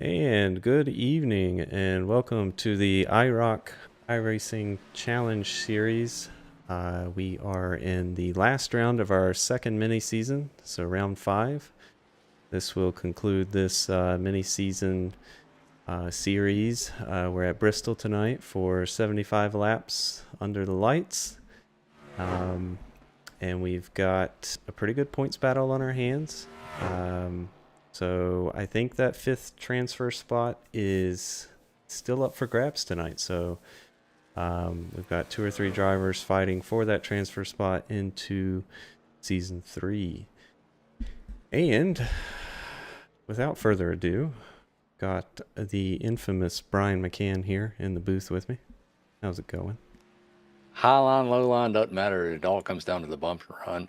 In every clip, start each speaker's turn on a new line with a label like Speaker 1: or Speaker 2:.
Speaker 1: And good evening, and welcome to the iROC iRacing Challenge Series. We are in the last round of our second mini season, so round 5. This will conclude this mini season series. We're at Bristol tonight for 75 laps under the lights. And we've got a pretty good points battle on our hands. So I think that 5th transfer spot is still up for grabs tonight. So we've got 2 or 3 drivers fighting for that transfer spot into Season 3. And without further ado, got the infamous Brian McCann here in the booth with me. How's it going?
Speaker 2: High line, low line, doesn't matter. It all comes down to the bump and run.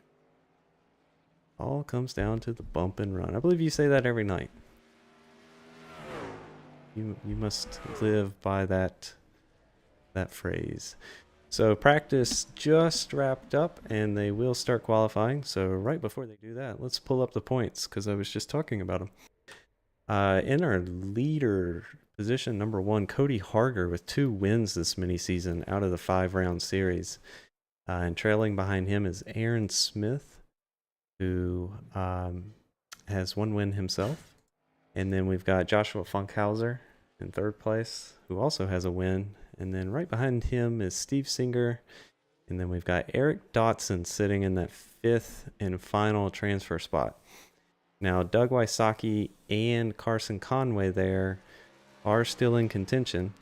Speaker 1: All comes down to the bump and run. I believe you say that every night. You must live by that phrase. So practice just wrapped up, and they will start qualifying. So right before they do that, let's pull up the points because I was just talking about them. In our leader position, number 1, Cody Harger with 2 wins this mini season out of the 5-round series. And trailing behind him is Aaron Smith, who has 1 win himself. And then we've got Joshua Funkhauser in 3rd place, who also has a win. And then right behind him is Steve Singer. And then we've got Eric Dotson sitting in that 5th and final transfer spot. Now, Doug Wysocki and Carson Conway there are still in contention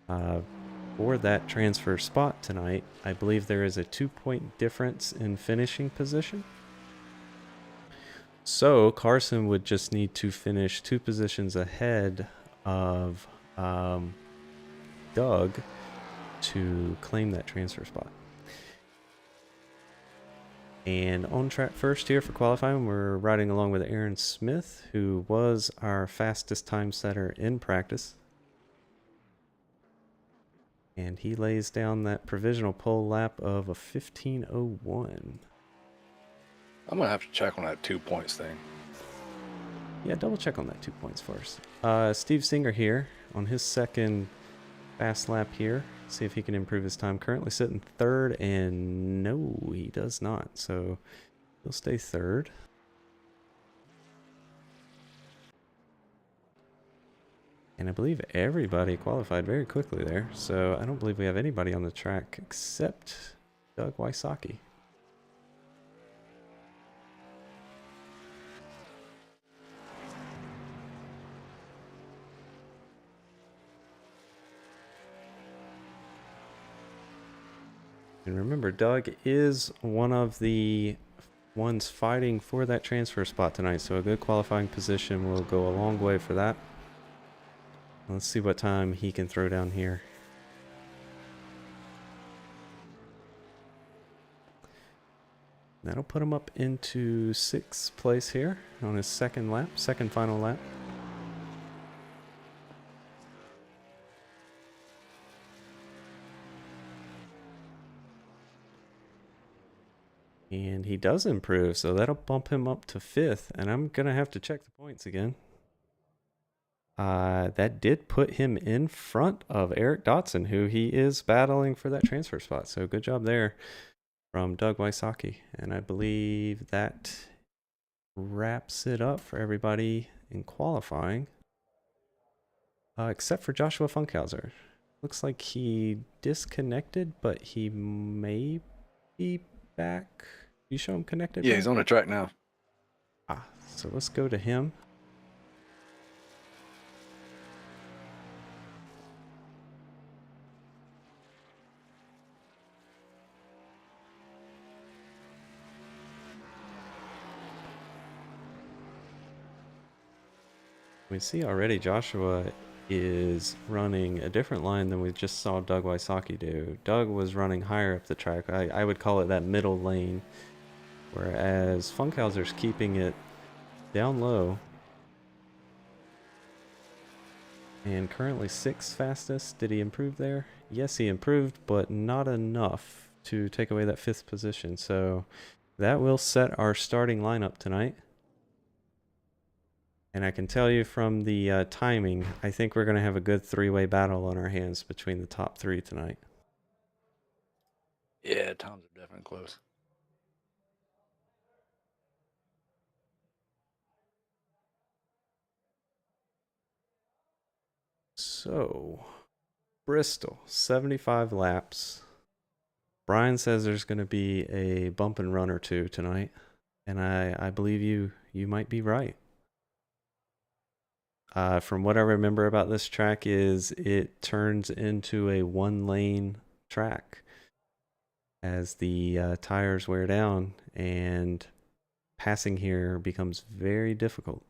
Speaker 1: for that transfer spot tonight. I believe there is a 2-point difference in finishing position. So Carson would just need to finish 2 positions ahead of Doug to claim that transfer spot. And on track first here for qualifying, we're riding along with Aaron Smith, who was our fastest time setter in practice. And he lays down that provisional pole lap of a 15:01.
Speaker 2: I'm going to have to check on that 2 points thing.
Speaker 1: Yeah, double check on that 2 points for us. Steve Singer here on his 2nd fast lap here. See if he can improve his time. Currently sitting 3rd, and no, he does not. So he'll stay 3rd. And I believe everybody qualified very quickly there. So I don't believe we have anybody on the track except Doug Wysocki. And remember, Doug is one of the ones fighting for that transfer spot tonight, so a good qualifying position will go a long way for that. Let's see what time he can throw down here. That'll put him up into 6th place here on his 2nd lap, 2nd final lap. And he does improve, so that'll bump him up to 5th. And I'm going to have to check the points again. That did put him in front of Eric Dotson, who he is battling for that transfer spot. So good job there from Doug Wysocki. And I believe that wraps it up for everybody in qualifying. Except for Joshua Funkhauser. Looks like he disconnected, but he may be back. You show him connected?
Speaker 2: Yeah, he's on the track now.
Speaker 1: So let's go to him. We see already Joshua is running a different line than we just saw Doug Wysocki do. Doug was running higher up the track. I would call it that middle lane, whereas Funkhauser's keeping it down low. And currently 6th fastest. Did he improve there? Yes, he improved, but not enough to take away that 5th position. So that will set our starting lineup tonight. And I can tell you from the timing, I think we're going to have a good three-way battle on our hands between the top three tonight.
Speaker 2: Yeah, times are definitely close.
Speaker 1: So, Bristol, 75 laps. Brian says there's going to be a bump and run or two tonight, and I believe you might be right. From what I remember about this track is it turns into a one-lane track as the tires wear down, and passing here becomes very difficult.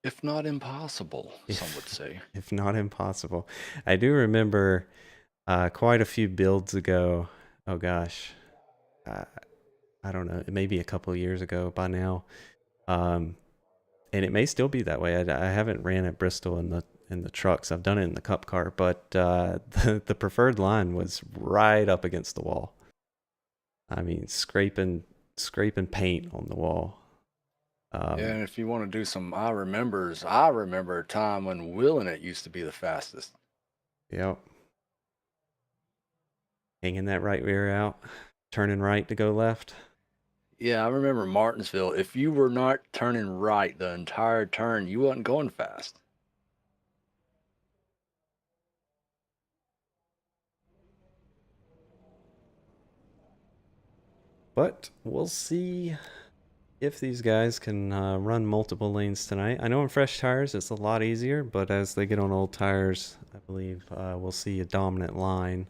Speaker 2: If not impossible, some would say.
Speaker 1: If not impossible. I do remember quite a few builds ago. Oh gosh, uh, I don't know, maybe a couple of years ago by now. And it may still be that way. I haven't ran at Bristol in the trucks. I've done it in the Cup car, but the preferred line was right up against the wall. I mean, scraping paint on the wall.
Speaker 2: Yeah, and if you want to do some I remember a time when wheeling it used to be the fastest.
Speaker 1: Yep. Hanging that right rear out, turning right to go left.
Speaker 2: Yeah, I remember Martinsville. If you were not turning right the entire turn, you wasn't going fast.
Speaker 1: But we'll see if these guys can run multiple lanes tonight. I know on fresh tires it's a lot easier, but as they get on old tires, I believe we'll see a dominant line.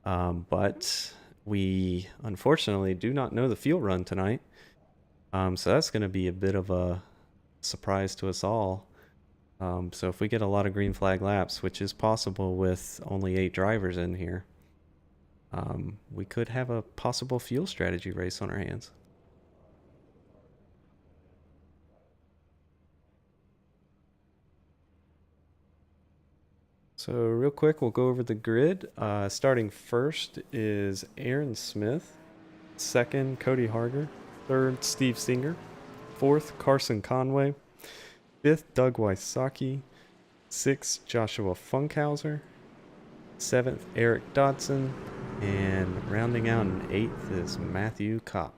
Speaker 1: But we unfortunately do not know the fuel run tonight. So that's going to be a bit of a surprise to us all. So if we get a lot of green flag laps, which is possible with only 8 drivers in here, we could have a possible fuel strategy race on our hands. So real quick, we'll go over the grid. Starting first is Aaron Smith. Second, Cody Harger. Third, Steve Singer. Fourth, Carson Conway. Fifth, Doug Wysocki. Sixth, Joshua Funkhauser. Seventh, Eric Dodson. And rounding out in eighth is Matthew Kopp.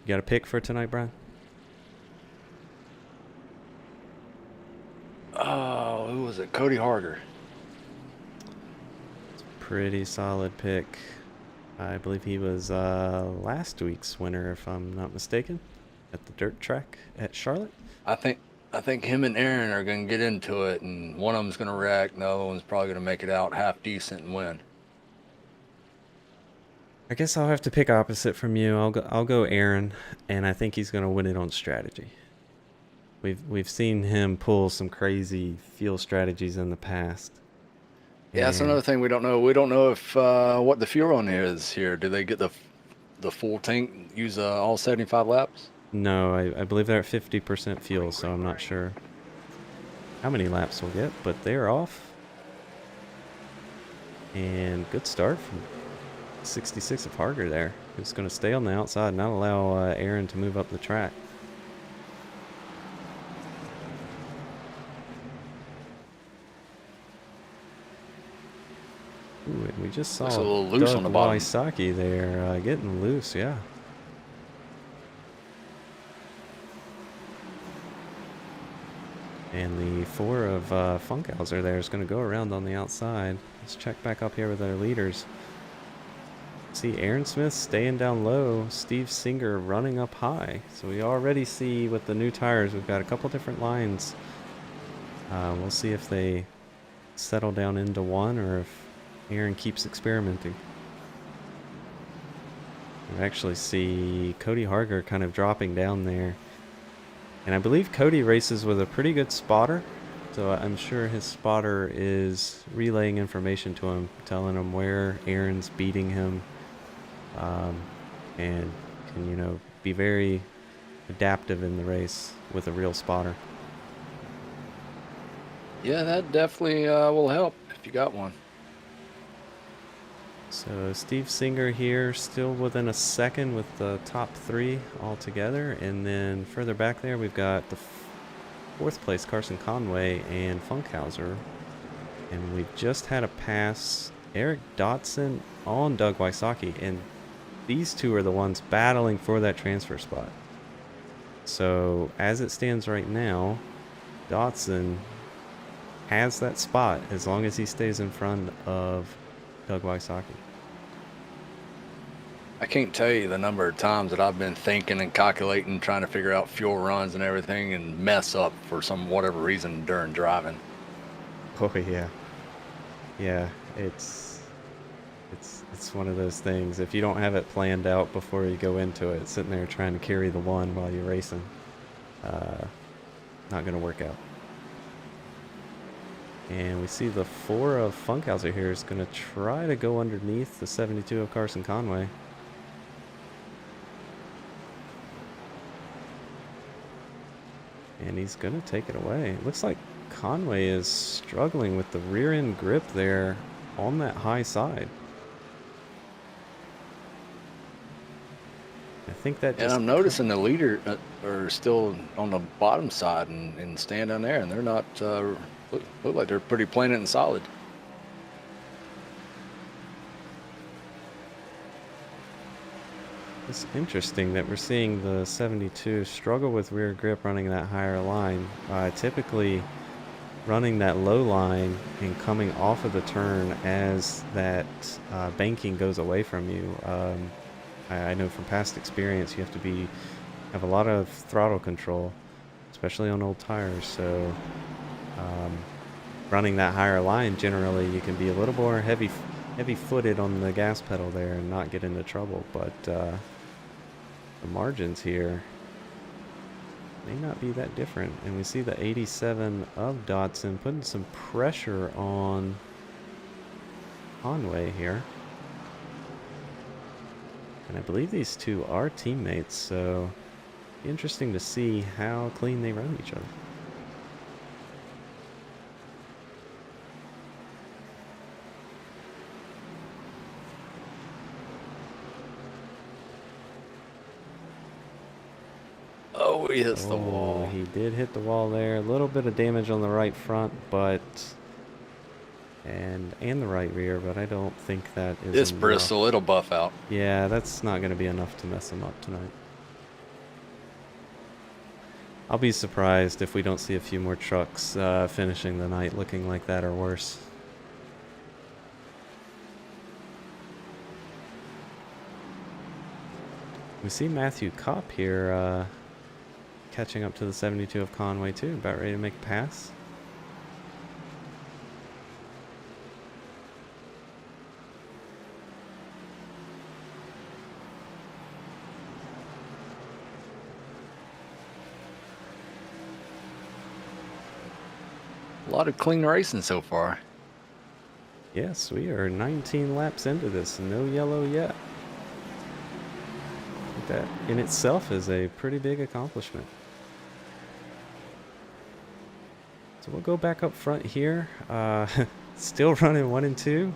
Speaker 1: You got a pick for tonight, Brian?
Speaker 2: Oh, who was it? Cody Harger.
Speaker 1: Pretty solid pick. I believe he was last week's winner, if I'm not mistaken, at the dirt track at Charlotte.
Speaker 2: I think him and Aaron are going to get into it, and one of them's going to wreck, and the other one's probably going to make it out half decent and win.
Speaker 1: I guess I'll have to pick opposite from you. I'll go Aaron, and I think he's going to win it on strategy. We've seen him pull some crazy fuel strategies in the past.
Speaker 2: Yeah, that's another thing we don't know. We don't know if what the fuel on here is here. Do they get the full tank, use all 75 laps?
Speaker 1: No, I believe they're at 50% fuel, so I'm not sure how many laps we'll get, but they're off. And good start from 66 of Harger there, who's going to stay on the outside and not allow Aaron to move up the track. Ooh, and we just saw
Speaker 2: Looks a little loose
Speaker 1: Doug
Speaker 2: on the bottom.
Speaker 1: Wysocki there getting loose, yeah. And the 4 of Funkhauser there is going to go around on the outside. Let's check back up here with our leaders. See Aaron Smith staying down low, Steve Singer running up high. So we already see with the new tires, we've got a couple different lines. We'll see if they settle down into one or if Aaron keeps experimenting. We actually see Cody Harger kind of dropping down there. And I believe Cody races with a pretty good spotter. So I'm sure his spotter is relaying information to him, telling him where Aaron's beating him. And can, be very adaptive in the race with a real spotter.
Speaker 2: Yeah, that definitely will help if you got one.
Speaker 1: So Steve Singer here, still within a second with the top 3 all together. And then further back there, we've got the 4th place Carson Conway and Funkhauser. And we've just had a pass Eric Dotson on Doug Wysocki. And these two are the ones battling for that transfer spot. So as it stands right now, Dotson has that spot as long as he stays in front of Doug Wysocki.
Speaker 2: I can't tell you the number of times that I've been thinking and calculating, trying to figure out fuel runs and everything, and mess up for some whatever reason during driving.
Speaker 1: Oh yeah, yeah. It's one of those things. If you don't have it planned out before you go into it, sitting there trying to carry the one while you're racing, not gonna work out. And we see the 4 of Funkhauser here is going to try to go underneath the 72 of Carson Conway. And he's going to take it away. It looks like Conway is struggling with the rear end grip there on that high side. I think that just...
Speaker 2: And I'm noticing the leader are still on the bottom side and standing there, and they're not... look like they're pretty plain and solid.
Speaker 1: It's interesting that we're seeing the 72 struggle with rear grip running that higher line. Typically running that low line and coming off of the turn as that banking goes away from you. I know from past experience you have to have a lot of throttle control, especially on old tires. So running that higher line, generally you can be a little more heavy-footed on the gas pedal there and not get into trouble. But the margins here may not be that different. And we see the 87 of Dotson putting some pressure on Conway here. And I believe these two are teammates, so interesting to see how clean they run each other.
Speaker 2: Oh, he hits the wall.
Speaker 1: He did hit the wall there. A little bit of damage on the right front, but and the right rear, but I don't think that is
Speaker 2: It's
Speaker 1: enough.
Speaker 2: Bristol. It'll buff out.
Speaker 1: Yeah, that's not going to be enough to mess him up tonight. I'll be surprised if we don't see a few more trucks finishing the night looking like that or worse. We see Matthew Kopp here catching up to the 72 of Conway too, about ready to make a pass.
Speaker 2: A lot of clean racing so far.
Speaker 1: Yes, we are 19 laps into this, no yellow yet. That in itself is a pretty big accomplishment. So we'll go back up front here. Still running 1 and 2.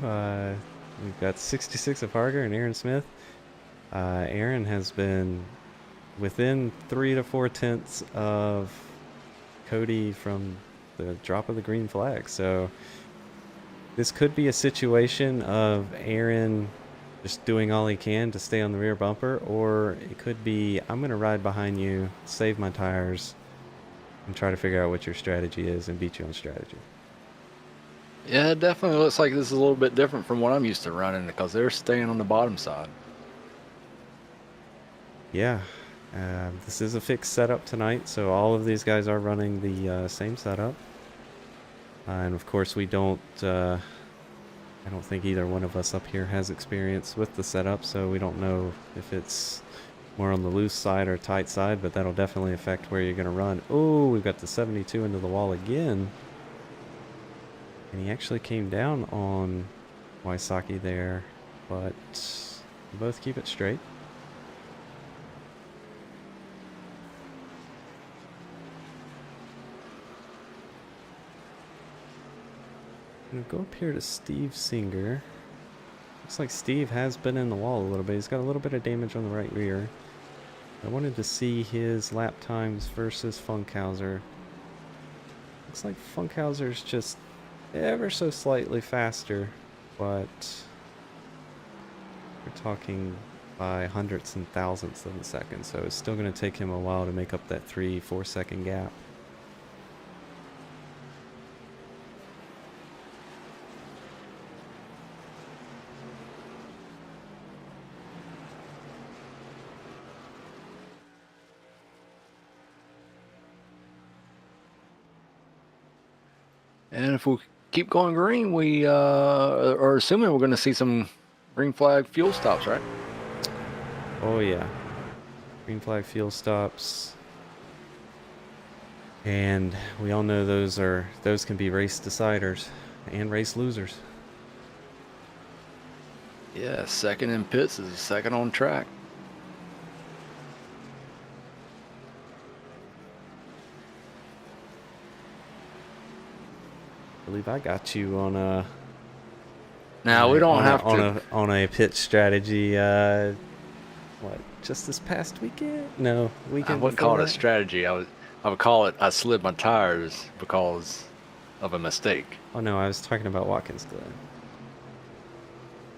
Speaker 1: We've got 66 of Harger and Aaron Smith. Aaron has been within 3 to 4 tenths of Cody from the drop of the green flag. So this could be a situation of Aaron just doing all he can to stay on the rear bumper, or it could be I'm going to ride behind you, save my tires, and try to figure out what your strategy is and beat you on strategy.
Speaker 2: Yeah, it definitely looks like this is a little bit different from what I'm used to running because they're staying on the bottom side.
Speaker 1: Yeah, this is a fixed setup tonight, so all of these guys are running the same setup. And of course, we don't. I don't think either one of us up here has experience with the setup, so we don't know if it's more on the loose side or tight side, but that'll definitely affect where you're going to run. Oh, we've got the 72 into the wall again. And he actually came down on Wysocki there, but we both keep it straight. I'm gonna go up here to Steve Singer. Looks like Steve has been in the wall a little bit. He's got a little bit of damage on the right rear. I wanted to see his lap times versus Funkhauser. Looks like Funkhauser's just ever so slightly faster, but we're talking by hundredths and thousandths of a second, so it's still going to take him a while to make up that 3-4 second gap.
Speaker 2: And if we keep going green, we are assuming we're going to see some green flag fuel stops, right?
Speaker 1: Oh yeah, green flag fuel stops, and we all know those can be race deciders and race losers.
Speaker 2: Yeah, second in pits is second on track.
Speaker 1: I believe I got you on a.
Speaker 2: Now we don't have to
Speaker 1: on a pit strategy. What? Just this past weekend? No, weekend.
Speaker 2: I wouldn't call it a strategy. I would call it I slid my tires because of a mistake.
Speaker 1: Oh no, I was talking about Watkins Glen,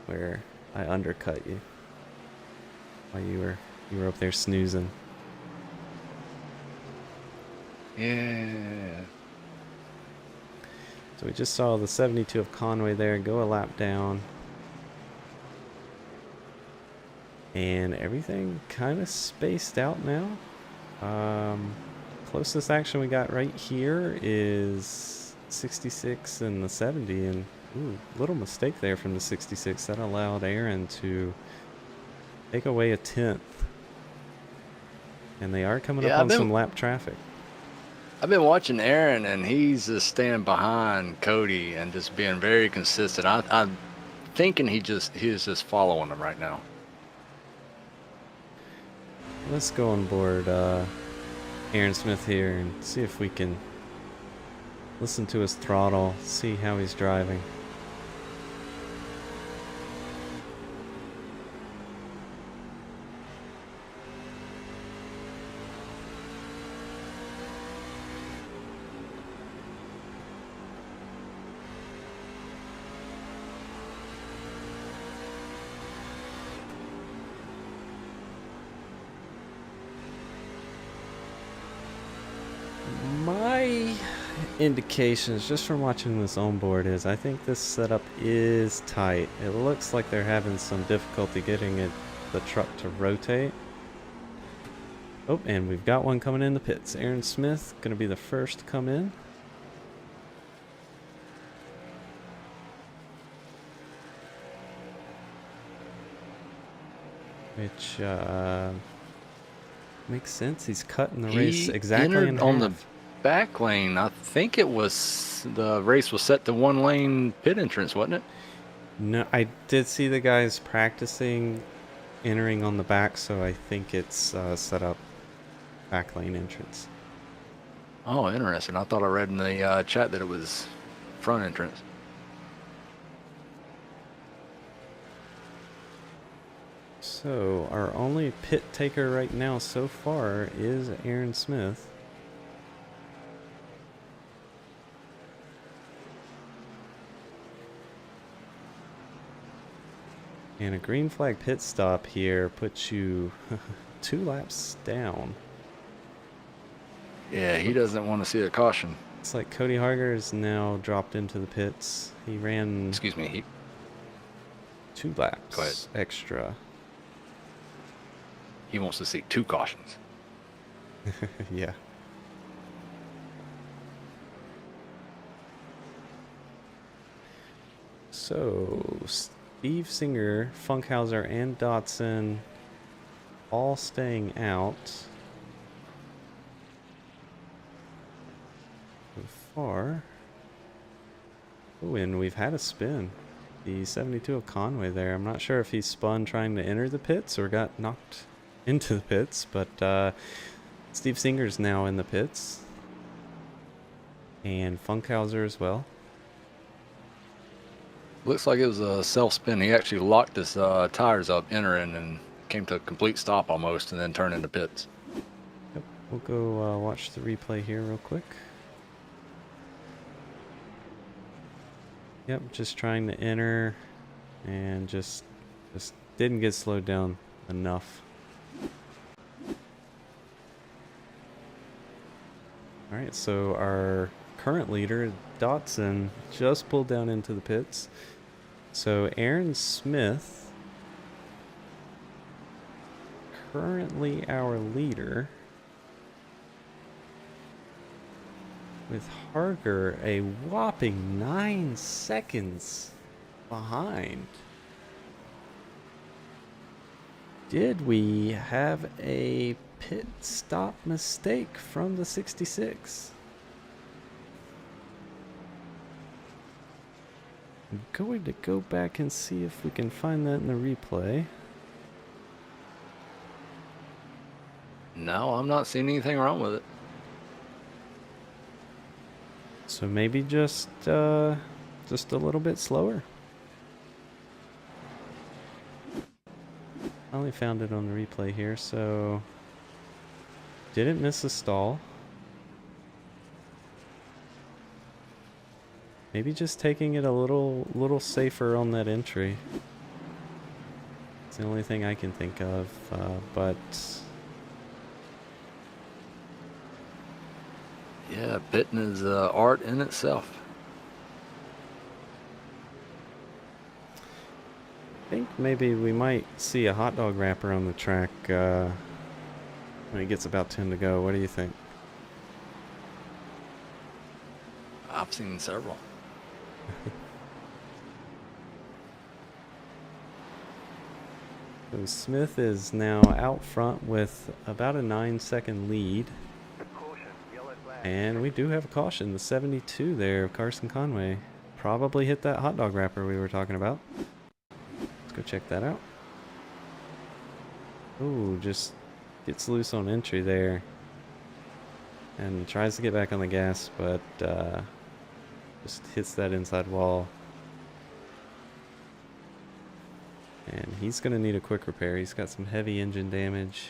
Speaker 1: where I undercut you while you were up there snoozing.
Speaker 2: Yeah.
Speaker 1: So we just saw the 72 of Conway there go a lap down. And everything kind of spaced out now. Closest action we got right here is 66 and the 70. And ooh, little mistake there from the 66. That allowed Aaron to take away a 10th. And they are coming up on some lap traffic.
Speaker 2: I've been watching Aaron, and he's just standing behind Cody and just being very consistent. I'm thinking he's just following him right now.
Speaker 1: Let's go on board Aaron Smith here and see if we can listen to his throttle, see how he's driving. My indications just from watching this onboard is I think this setup is tight. It looks like they're having some difficulty getting the truck to rotate. Oh, and we've got one coming in the pits. Aaron Smith going to be the first to come in. Which makes sense. He's cutting the race exactly in half.
Speaker 2: On the back lane. I think it was the race was set to one lane pit entrance, wasn't it?
Speaker 1: No, I did see the guys practicing entering on the back, so I think it's set up back lane entrance.
Speaker 2: Oh, interesting. I thought I read in the chat that it was front entrance.
Speaker 1: So our only pit taker right now so far is Aaron Smith. And a green flag pit stop here puts you 2 laps down.
Speaker 2: Yeah, he doesn't want to see a caution.
Speaker 1: It's like Cody Harger is now dropped into the pits. He ran...
Speaker 2: Excuse me.
Speaker 1: 2 laps extra.
Speaker 2: He wants to see 2 cautions.
Speaker 1: Yeah. So, Steve Singer, Funkhauser, and Dotson all staying out. So far. Oh, and we've had a spin. The 72 of Conway there. I'm not sure if he spun trying to enter the pits or got knocked into the pits, but Steve Singer's now in the pits. And Funkhauser as well.
Speaker 2: Looks like it was a self-spin. He actually locked his tires up entering and came to a complete stop almost and then turned into pits.
Speaker 1: Yep, we'll go watch the replay here real quick. Yep, just trying to enter and just didn't get slowed down enough. Alright, so our current leader, Dotson, just pulled down into the pits. So Aaron Smith, currently our leader, with Harger a whopping 9 seconds behind. Did we have a pit stop mistake from the 66? I'm going to go back and see if we can find that in the replay.
Speaker 2: No, I'm not seeing anything wrong with it.
Speaker 1: So maybe just a little bit slower. I only found it on the replay here, so didn't miss a stall. Maybe just taking it a little safer on that entry. It's the only thing I can think of, but
Speaker 2: Yeah, pitting is art in itself.
Speaker 1: I think maybe we might see a hot dog wrapper on the track when it gets about 10 to go. What do you think?
Speaker 2: I've seen several.
Speaker 1: So Smith is now out front with about a 9-second lead. And we do have a caution, the 72 there of Carson Conway. Probably hit that hot dog wrapper we were talking about. Let's go check that out. Ooh, just gets loose on entry there. And tries to get back on the gas, but just hits that inside wall. And he's going to need a quick repair. He's got some heavy engine damage.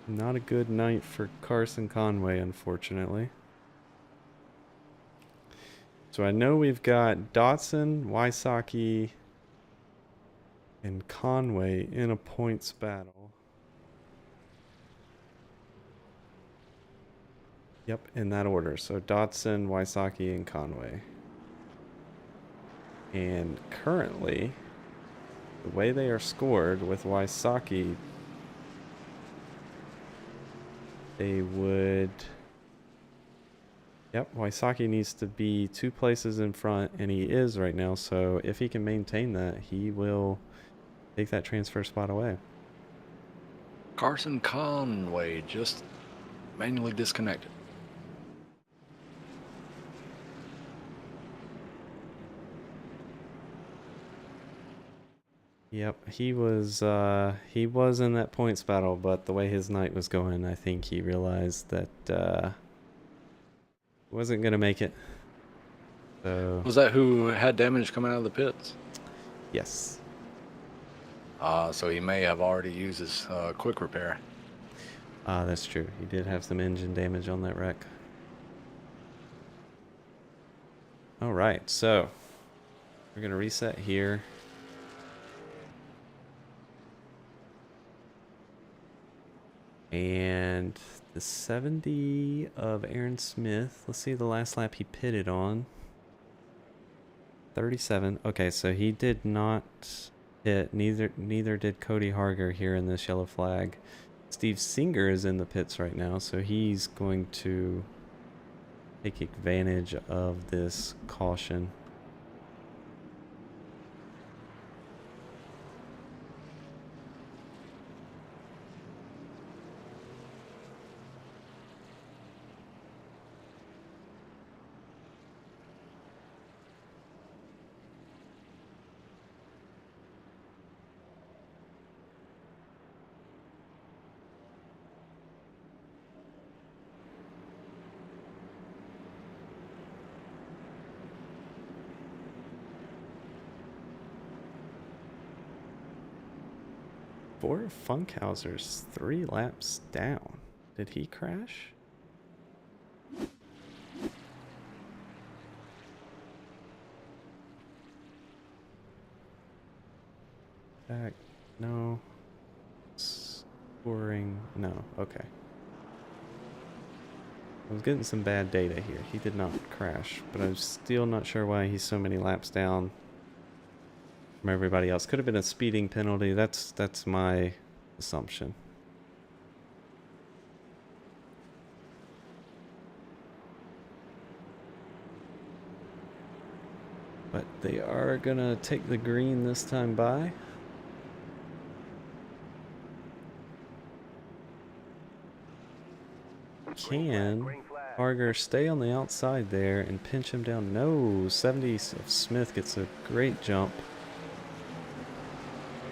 Speaker 1: Not a good night for Carson Conway, unfortunately. So I know we've got Dotson, Wysocki, and Conway in a points battle. Yep, in that order. So Dotson, Wysocki, and Conway. And currently, the way they are scored with Wysocki, they would... Yep, Wysocki needs to be 2 places in front, and he is right now. So if he can maintain that, he will take that transfer spot away.
Speaker 2: Carson Conway just manually disconnected.
Speaker 1: Yep, he was in that points battle, but the way his night was going, I think he realized that wasn't gonna make it. So
Speaker 2: Was that who had damage coming out of the pits?
Speaker 1: yes.
Speaker 2: So he may have already used his quick repair.
Speaker 1: That's true. He did have some engine damage on that wreck. All right, so we're gonna reset here. And the 70 of Aaron Smith. Let's see the last lap he pitted on. 37. Okay, so he did not hit. Neither did Cody Harger here in this yellow flag. Steve Singer is in the pits right now, so he's going to take advantage of this caution. 4 Funkhausers, 3 laps down. Did he crash? Back, no. Scoring, no, okay. I was getting some bad data here. He did not crash, but I'm still not sure why he's so many laps down from everybody else. Could have been a speeding penalty. That's my assumption. But they are gonna take the green this time by. Can Harger stay on the outside there and pinch him down? No, 70 of Smith gets a great jump.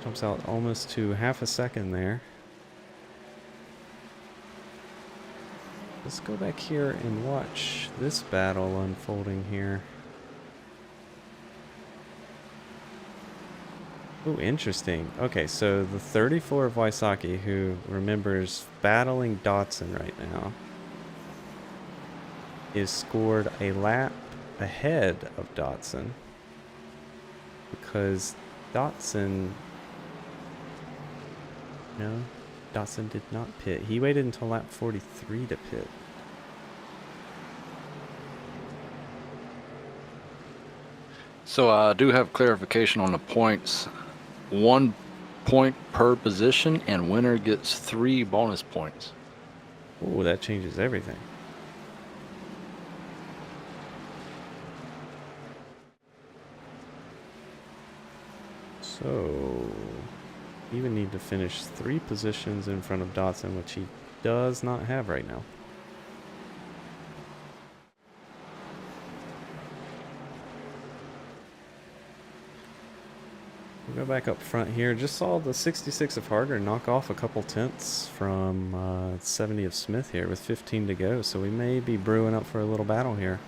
Speaker 1: Jumps out almost to half a second there. Let's go back here and watch this battle unfolding here. Oh, interesting. Okay, so the 34 of Wysocki, who remembers battling Dotson right now, is scored a lap ahead of Dotson because Dotson did not pit. He waited until lap 43 to pit.
Speaker 2: So I do have clarification on the points. 1 point per position, and winner gets 3 bonus points.
Speaker 1: Oh, that changes everything. So, he would need to finish 3 positions in front of Dotson, which he does not have right now. We'll go back up front here. Just saw the 66 of Harder knock off a couple tenths from 70 of Smith here with 15 to go, so we may be brewing up for a little battle here.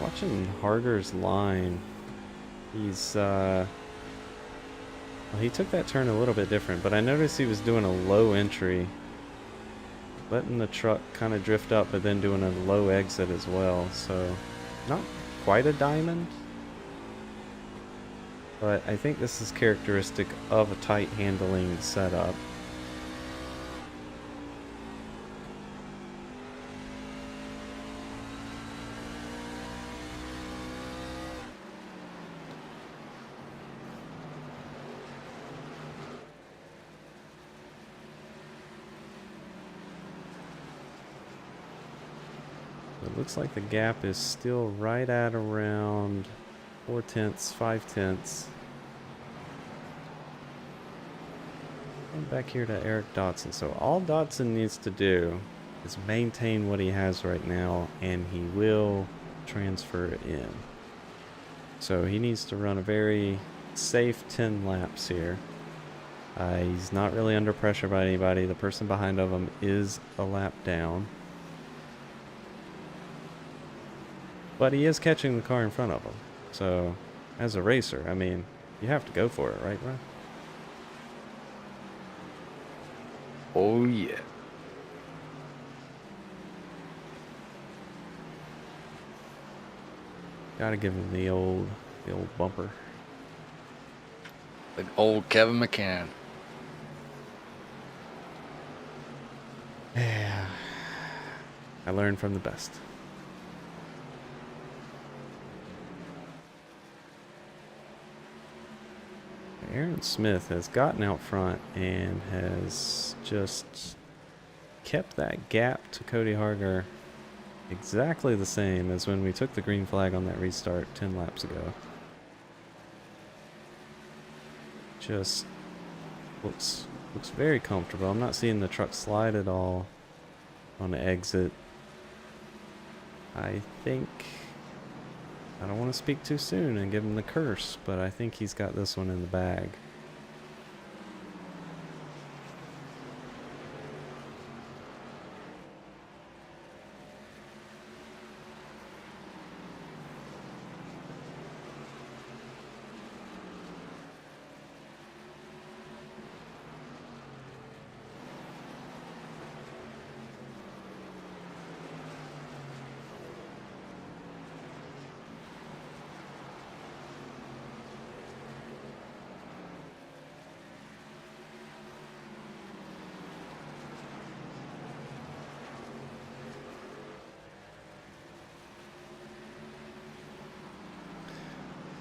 Speaker 1: Watching Harger's line, he's well, he took that turn a little bit different, but I noticed he was doing a low entry, letting the truck kind of drift up, but then doing a low exit as well. So not quite a diamond, but I think this is characteristic of a tight handling setup. It looks like the gap is still right at around 4 tenths, 5 tenths. Going back here to Eric Dotson. So all Dotson needs to do is maintain what he has right now, and he will transfer it in. So he needs to run a very safe 10 laps here. He's not really under pressure by anybody. The person behind of him is a lap down. But he is catching the car in front of him. So, as a racer, I mean, you have to go for it, right, Brian?
Speaker 2: Oh, yeah.
Speaker 1: Gotta give him the old bumper.
Speaker 2: The old Kevin McCann.
Speaker 1: Yeah. I learned from the best. Aaron Smith has gotten out front and has just kept that gap to Cody Harger exactly the same as when we took the green flag on that restart 10 laps ago. Just looks very comfortable. I'm not seeing the truck slide at all on the exit. I think, I don't want to speak too soon and give him the curse, but I think he's got this one in the bag.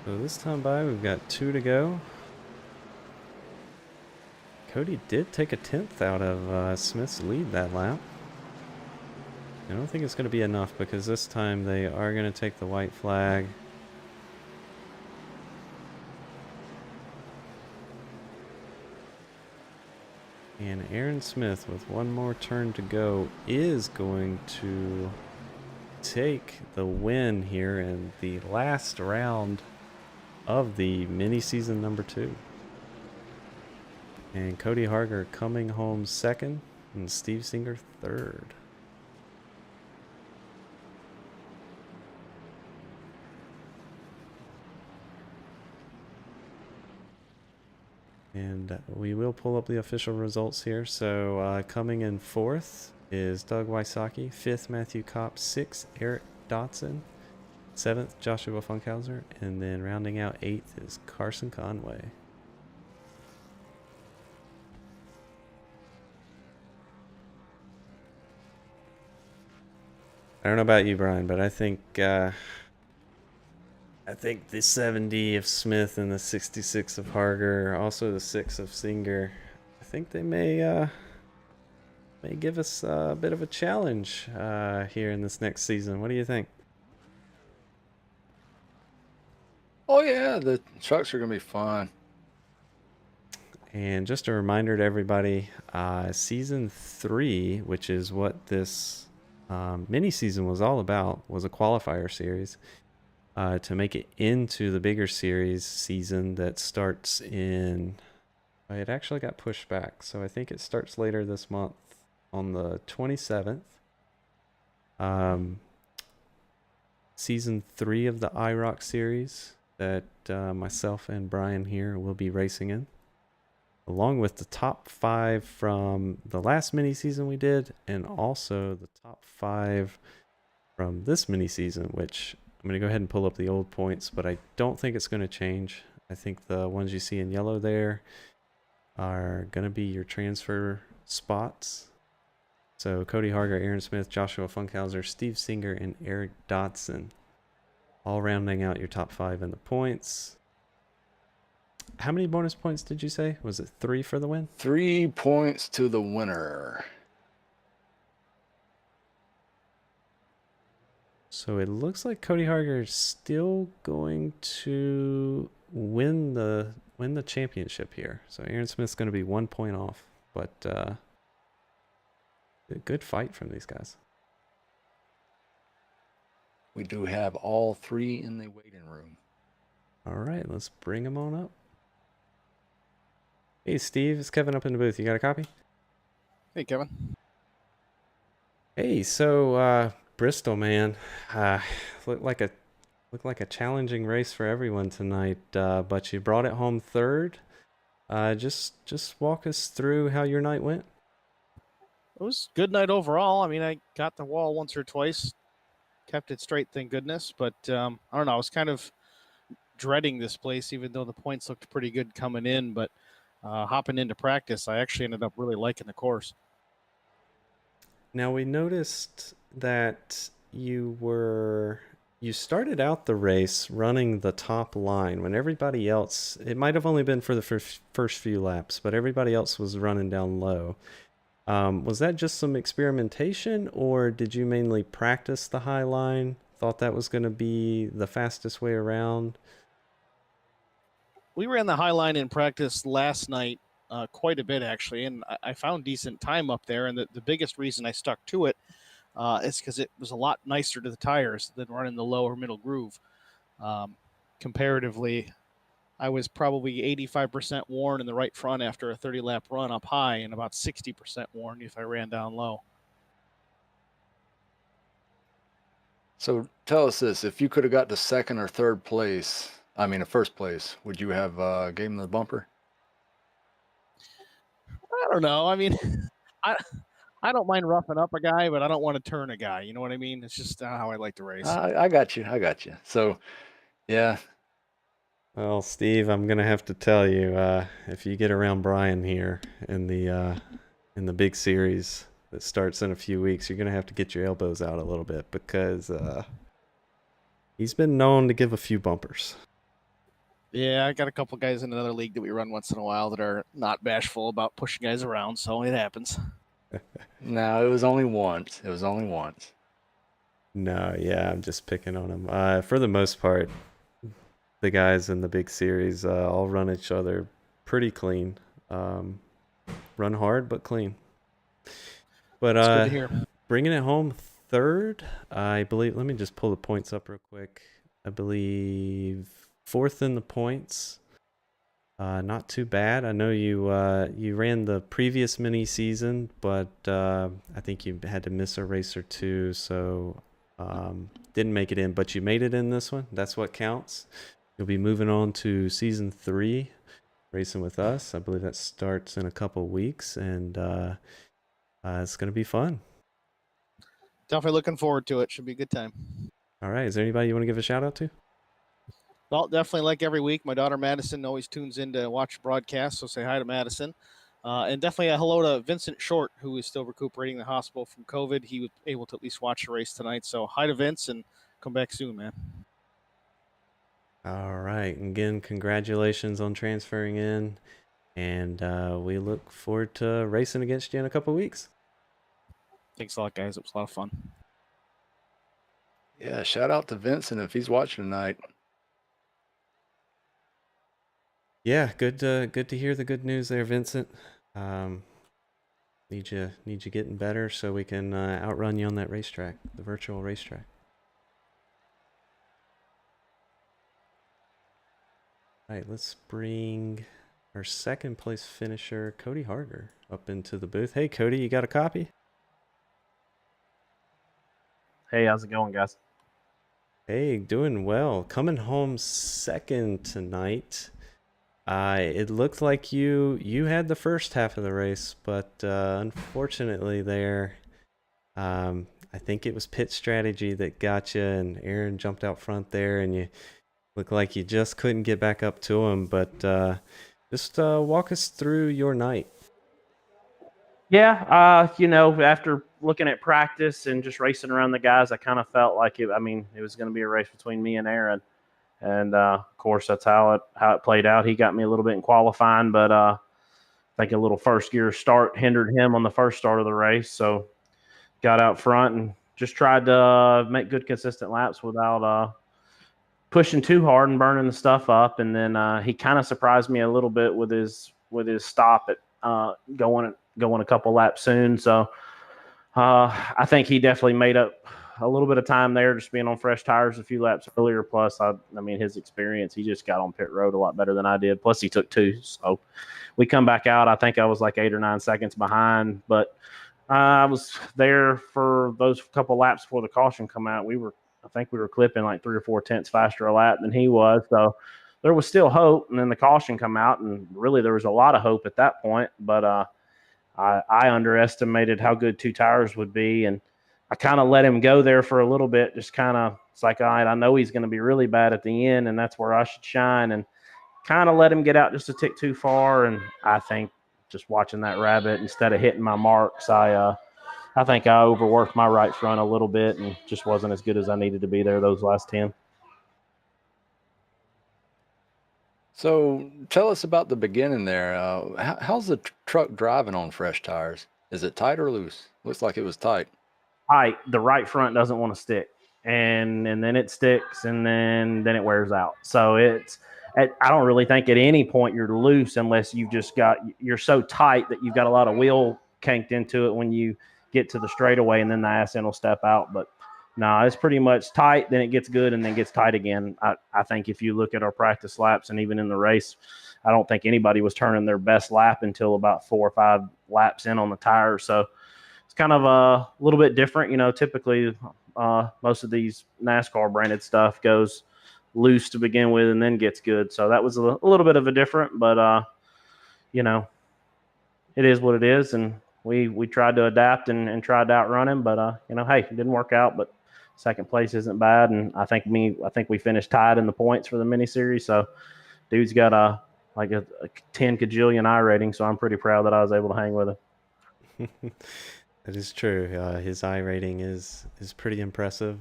Speaker 1: So this time by, we've got 2 to go. Cody did take a 10th out of Smith's lead that lap. I don't think it's going to be enough because this time they are going to take the white flag. And Aaron Smith, with one more turn to go, is going to take the win here in the last round of the mini season number 2. And Cody Harger coming home second and Steve Singer third. And we will pull up the official results here. So coming in fourth is Doug Wysocki, fifth Matthew Kopp, sixth Eric Dotson, seventh Joshua Funkhauser, and then rounding out eighth is Carson Conway. I don't know about you, Brian, but I think the 70 of Smith and the 66 of Harger, also the 6 of Singer, I think they may give us a bit of a challenge here in this next season. What do you think?
Speaker 2: Oh yeah, the trucks are gonna be fun.
Speaker 1: And just a reminder to everybody, season 3, which is what this mini season was all about, was a qualifier series. To make it into the bigger series season that starts in... It actually got pushed back, so I think it starts later this month on the 27th. Season 3 of the iROC series that myself and Brian here will be racing in, along with the top 5 from the last mini season we did, and also the top 5 from this mini season, which I'm going to go ahead and pull up the old points, but I don't think it's going to change. I think the ones you see in yellow there are going to be your transfer spots. So Cody Harger, Aaron Smith, Joshua Funkhauser, Steve Singer, and Eric Dotson, all rounding out your top 5 in the points. How many bonus points did you say? Was it 3 for the win?
Speaker 2: 3 points to the winner.
Speaker 1: So it looks like Cody Harger is still going to win the championship here. So Aaron Smith's going to be 1 point off, but a good fight from these guys.
Speaker 2: We do have all 3 in the waiting room.
Speaker 1: All right, let's bring them on up. Hey, Steve, it's Kevin up in the booth. You got a copy?
Speaker 3: Hey, Kevin.
Speaker 1: Hey, so Bristol, man, looked like a challenging race for everyone tonight, but you brought it home third. Just walk us through how your night went.
Speaker 3: It was a good night overall. I mean, I got the wall once or twice, kept it straight, thank goodness. But I don't know, I was kind of dreading this place, even though the points looked pretty good coming in. But hopping into practice, I actually ended up really liking the course.
Speaker 1: Now, we noticed that you started out the race running the top line when everybody else, it might have only been for the first few laps, but everybody else was running down low. Was that just some experimentation, or did you mainly practice the high line? Thought that was going to be the fastest way around?
Speaker 3: We ran the high line in practice last night quite a bit, actually, and I found decent time up there. And the biggest reason I stuck to it is because it was a lot nicer to the tires than running the lower middle groove. Comparatively, I was probably 85% worn in the right front after a 30-lap run up high, and about 60% worn if I ran down low.
Speaker 2: So tell us this: if you could have got to second or third place, I mean, first place, would you have gave him the bumper?
Speaker 3: I don't know. I mean, I don't mind roughing up a guy, but I don't want to turn a guy. You know what I mean? It's just how I like to race.
Speaker 2: I got you. So, yeah.
Speaker 1: Well, Steve, I'm gonna have to tell you, if you get around Brian here in the big series that starts in a few weeks, you're gonna have to get your elbows out a little bit because he's been known to give a few bumpers.
Speaker 3: Yeah, I got a couple guys in another league that we run once in a while that are not bashful about pushing guys around, so it happens.
Speaker 2: No, it was only once. It was only once.
Speaker 1: No, yeah, I'm just picking on them. For the most part, the guys in the big series all run each other pretty clean. Um, Run hard but clean. But
Speaker 3: It's good to hear.
Speaker 1: bringing it home third, I believe. Let me just pull the points up real quick. I believe fourth in the points. Not too bad. I know you ran the previous mini season, but I think you had to miss a race or two, so didn't make it in. But you made it in this one. That's what counts. You'll be moving on to season 3, racing with us. I believe that starts in a couple weeks, and it's gonna be fun.
Speaker 3: Definitely looking forward to it. Should be a good time.
Speaker 1: All right. Is there anybody you want to give a shout out to?
Speaker 3: Well, definitely like every week, my daughter Madison always tunes in to watch broadcasts, so say hi to Madison. And definitely a hello to Vincent Short, who is still recuperating in the hospital from COVID. He was able to at least watch the race tonight. So hi to Vince and come back soon, man.
Speaker 1: All right. Again, congratulations on transferring in. And we look forward to racing against you in a couple weeks.
Speaker 3: Thanks a lot, guys. It was a lot of fun.
Speaker 2: Yeah, shout out to Vincent if he's watching tonight.
Speaker 1: Yeah, good to hear the good news there, Vincent. Um, need you getting better so we can outrun you on that racetrack, the virtual racetrack. All right, let's bring our second place finisher, Cody Harger, up into the booth. Hey, Cody, you got a copy?
Speaker 4: Hey, how's it going, guys?
Speaker 1: Hey, doing well. Coming home second tonight. It looked like you had the first half of the race, but unfortunately there, I think it was pit strategy that got you, and Aaron jumped out front there, and you looked like you just couldn't get back up to him. But just walk us through your night.
Speaker 4: Yeah, after looking at practice and just racing around the guys, I kind of felt like it. I mean, it was going to be a race between me and Aaron, and of course that's how it played out. He got me a little bit in qualifying, but I think a little first gear start hindered him on the first start of the race. So got out front and just tried to make good consistent laps without pushing too hard and burning the stuff up. And then he kind of surprised me a little bit with his stop at going a couple laps soon. So I think he definitely made up a little bit of time there, just being on fresh tires a few laps earlier. Plus, I mean, his experience, he just got on pit road a lot better than I did. Plus, he took 2. So we come back out. I think I was like 8 or 9 seconds behind, but I was there for those couple laps before the caution come out. I think we were clipping like 3 or 4 tenths faster a lap than he was. So there was still hope. And then the caution come out, and really there was a lot of hope at that point. But I underestimated how good 2 tires would be, and I kind of let him go there for a little bit. Just kind of, it's like, all right, I know he's going to be really bad at the end, and that's where I should shine. And kind of let him get out just a tick too far. And I think just watching that rabbit, instead of hitting my marks, I think I overworked my right front a little bit and just wasn't as good as I needed to be there those last 10.
Speaker 2: So tell us about the beginning there. How's the truck driving on fresh tires? Is it tight or loose? Looks like it was tight.
Speaker 4: The right front doesn't want to stick, and then it sticks, and then it wears out. So I don't really think at any point you're loose unless you're so tight that you've got a lot of wheel canked into it when you get to the straightaway, and then the ass end will step out. But no, it's pretty much tight, then it gets good, and then gets tight again. I think if you look at our practice laps and even in the race, I don't think anybody was turning their best lap until about 4 or 5 laps in on the tires. So it's kind of a little bit different. Typically most of these NASCAR branded stuff goes loose to begin with and then gets good. So that was a little bit of a different, but it is what it is. And we tried to adapt and tried to outrun him, but hey, it didn't work out, but second place isn't bad. And I think we finished tied in the points for the mini series. So dude's got a 10 kajillion I rating. So I'm pretty proud that I was able to hang with him.
Speaker 1: That is true. His I rating is pretty impressive.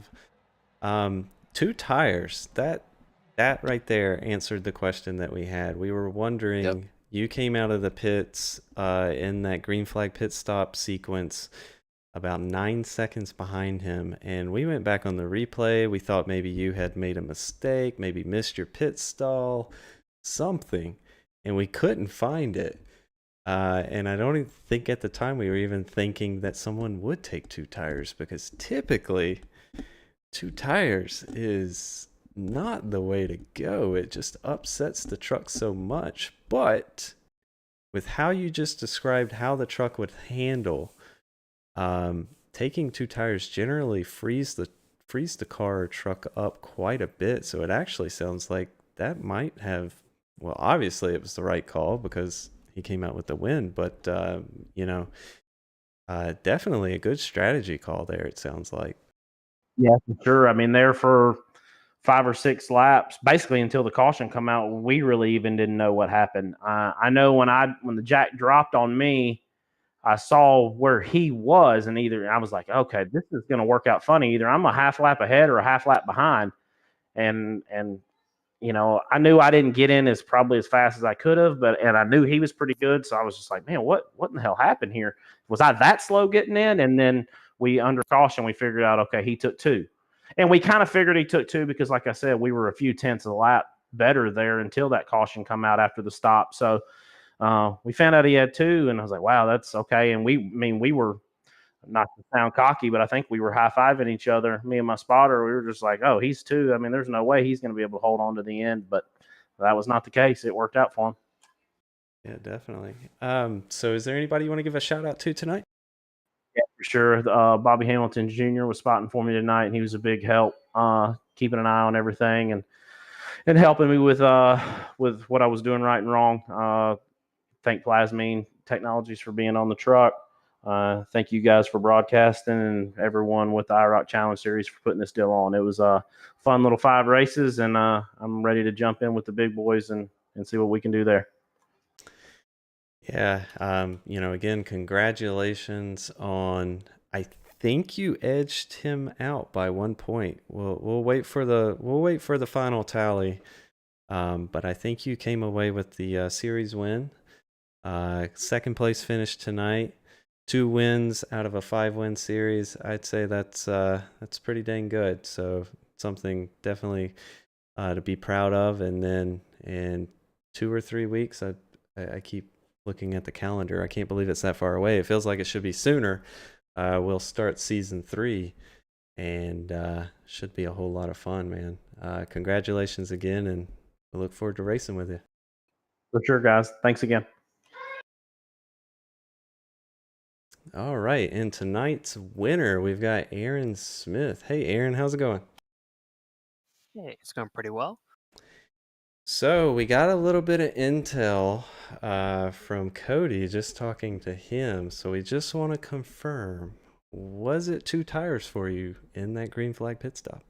Speaker 1: 2 tires. that right there answered the question that we had. We were wondering,
Speaker 2: Yep.
Speaker 1: you came out of the pits in that green flag pit stop sequence about 9 seconds behind him, and we went back on the replay. We thought maybe you had made a mistake, maybe missed your pit stall, something, and we couldn't find it. And I don't even think at the time we were even thinking that someone would take 2 tires, because typically 2 tires is not the way to go. It just upsets the truck so much. But with how you just described how the truck would handle, taking 2 tires generally frees the car or truck up quite a bit. So it actually sounds like that might have, well, obviously it was the right call because he came out with the win, but definitely a good strategy call there, it sounds like.
Speaker 4: Yeah, for sure. I mean, there for 5 or 6 laps, basically until the caution come out, we really even didn't know what happened. I know when the jack dropped on me, I saw where he was, and I was like, okay, this is going to work out funny. Either I'm a half lap ahead or a half lap behind, and I knew I didn't get in as fast as I could have, and I knew he was pretty good, so I was just like, man, what in the hell happened here? Was I that slow getting in? And then under caution, we figured out, okay, he took 2. And we kind of figured he took 2 because, like I said, we were a few tenths of a lap better there until that caution come out after the stop. So we found out he had 2, and I was like, wow, that's okay. And we were, not to sound cocky, but I think we were high-fiving each other, me and my spotter. We were just like, oh, he's 2. I mean, there's no way he's going to be able to hold on to the end, but that was not the case. It worked out for him.
Speaker 1: Yeah, definitely. So is there anybody you want to give a shout out to tonight?
Speaker 4: Yeah, for sure. Bobby Hamilton Jr. was spotting for me tonight, and he was a big help, keeping an eye on everything and helping me with what I was doing right and wrong. Thank Plasmine Technologies for being on the truck. Thank you guys for broadcasting, and everyone with the iROC Challenge Series for putting this deal on. It was a fun little 5 races, and I'm ready to jump in with the big boys and see what we can do there.
Speaker 1: Yeah, again, congratulations on. I think you edged him out by 1 point. We'll wait for the final tally. But I think you came away with the series win. Second place finish tonight. 2 wins out of a 5-win series. I'd say that's pretty dang good. So something definitely to be proud of. And then in 2 or 3 weeks, I keep looking at the calendar. I can't believe it's that far away. It feels like it should be sooner. We'll start season 3, and should be a whole lot of fun, man. Congratulations again, and I look forward to racing with you.
Speaker 4: For sure, guys. Thanks again.
Speaker 1: All right, and tonight's winner, we've got Aaron Smith. Hey, Aaron, how's it going?
Speaker 5: Hey, it's going pretty well.
Speaker 1: So we got a little bit of intel from Cody, just talking to him. So we just want to confirm, was it 2 tires for you in that green flag pit stop?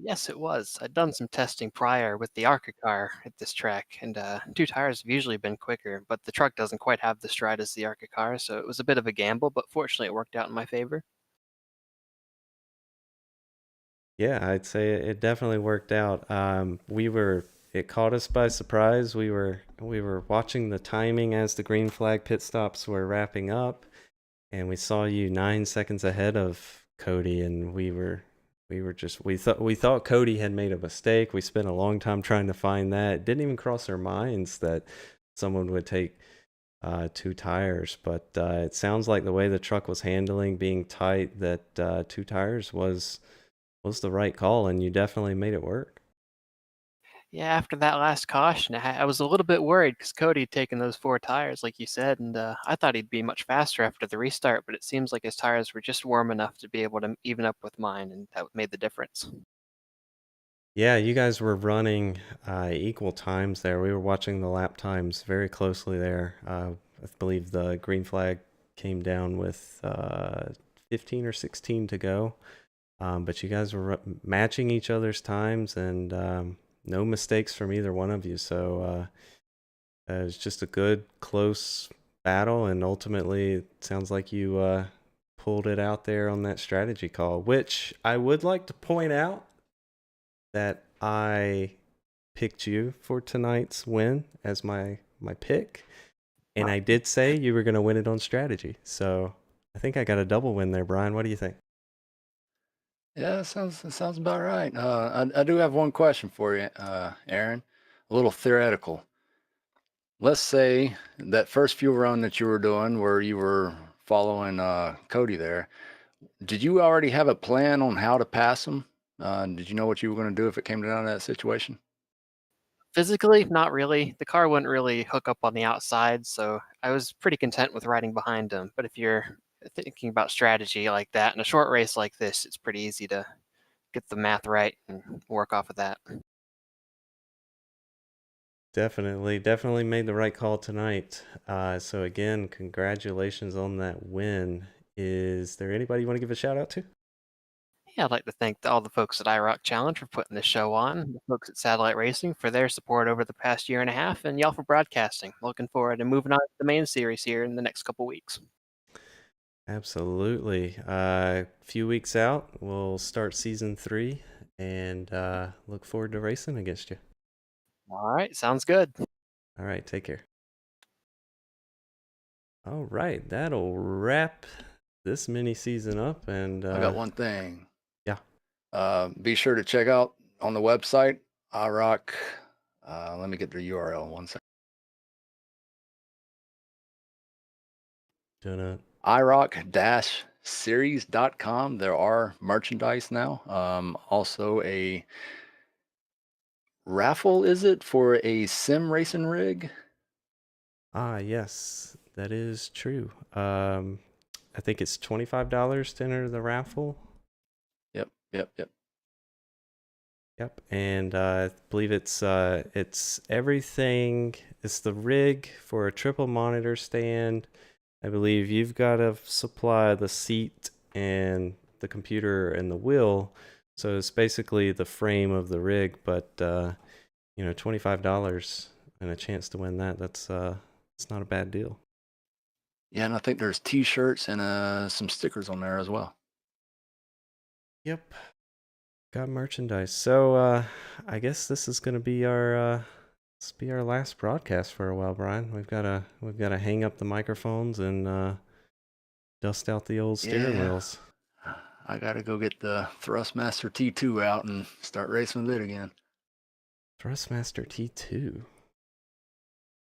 Speaker 5: Yes, it was. I'd done some testing prior with the ARCA car at this track, and 2 tires have usually been quicker, but the truck doesn't quite have the stride as the ARCA car, so it was a bit of a gamble, but fortunately it worked out in my favor.
Speaker 1: Yeah, I'd say it definitely worked out. It caught us by surprise. We were watching the timing as the green flag pit stops were wrapping up, and we saw you 9 seconds ahead of Cody, and we thought Cody had made a mistake. We spent a long time trying to find that. It didn't even cross our minds that someone would take 2 tires, but it sounds like the way the truck was handling, being tight, that 2 tires was the right call, and you definitely made it work.
Speaker 5: Yeah, after that last caution, I was a little bit worried because Cody had taken those 4 tires, like you said, and I thought he'd be much faster after the restart, but it seems like his tires were just warm enough to be able to even up with mine, and that made the difference.
Speaker 1: Yeah, you guys were running equal times there. We were watching the lap times very closely there. I believe the green flag came down with 15 or 16 to go. But you guys were matching each other's times, and no mistakes from either one of you. So it was just a good, close battle, and ultimately it sounds like you pulled it out there on that strategy call, which I would like to point out that I picked you for tonight's win as my pick, and I did say you were going to win it on strategy. So I think I got a double win there, Brian. What do you think?
Speaker 2: Yeah, that sounds about right. I do have one question for you, Aaron. A little theoretical. Let's say that first few run that you were doing where you were following Cody there, did you already have a plan on how to pass him? Did you know what you were going to do if it came down to that situation?
Speaker 5: Physically, not really. The car wouldn't really hook up on the outside, so I was pretty content with riding behind him. But if you're thinking about strategy like that in a short race like this, it's pretty easy to get the math right and work off of that.
Speaker 1: Definitely made the right call tonight. So again, congratulations on that win. Is there anybody you want to give a shout out to?
Speaker 5: Yeah, I'd like to thank all the folks at iROC Challenge for putting this show on, the folks at Satellite Racing for their support over the past year and a half, and y'all for broadcasting. Looking forward to moving on to the main series here in the next couple weeks.
Speaker 1: Absolutely. A few weeks out, we'll start season 3 and look forward to racing against you.
Speaker 5: All right, sounds good.
Speaker 1: All right, take care. All right, that'll wrap this mini season up. And
Speaker 2: I got one thing.
Speaker 1: Yeah.
Speaker 2: Be sure to check out on the website, iROC. Let me get the URL one second. iROC-series.com. There are merchandise now. Also a raffle, is it, for a sim racing rig?
Speaker 1: Yes, that is true. I think it's $25 to enter the raffle.
Speaker 2: Yep.
Speaker 1: And I believe it's everything. It's the rig for a triple monitor stand. I believe you've got to supply the seat and the computer and the wheel. So it's basically the frame of the rig, but $25 and a chance to win that. It's not a bad deal.
Speaker 2: Yeah, and I think there's T-shirts and some stickers on there as well.
Speaker 1: Yep. Got merchandise. So I guess this is gonna be our last broadcast for a while, Brian. We've gotta hang up the microphones and dust out the old steering wheels.
Speaker 2: I gotta go get the Thrustmaster T2 out and start racing with it again.
Speaker 1: Thrustmaster T2. Is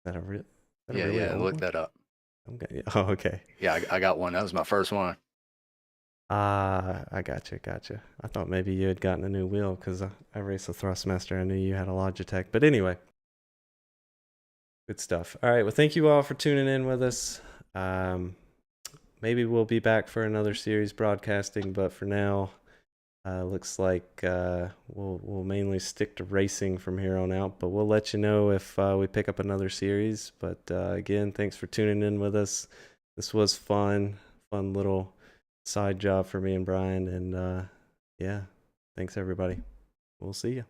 Speaker 1: that a real?
Speaker 2: Yeah, look that up.
Speaker 1: Okay. Oh, okay.
Speaker 2: Yeah, I got one. That was my first one.
Speaker 1: I gotcha. I thought maybe you had gotten a new wheel because I raced a Thrustmaster. I knew you had a Logitech. But anyway, good stuff. All right. Well, thank you all for tuning in with us. Maybe we'll be back for another series broadcasting, but for now, looks like we'll mainly stick to racing from here on out. But we'll let you know if we pick up another series. But again, thanks for tuning in with us. This was fun little side job for me and Brian, and yeah, thanks everybody. We'll see you.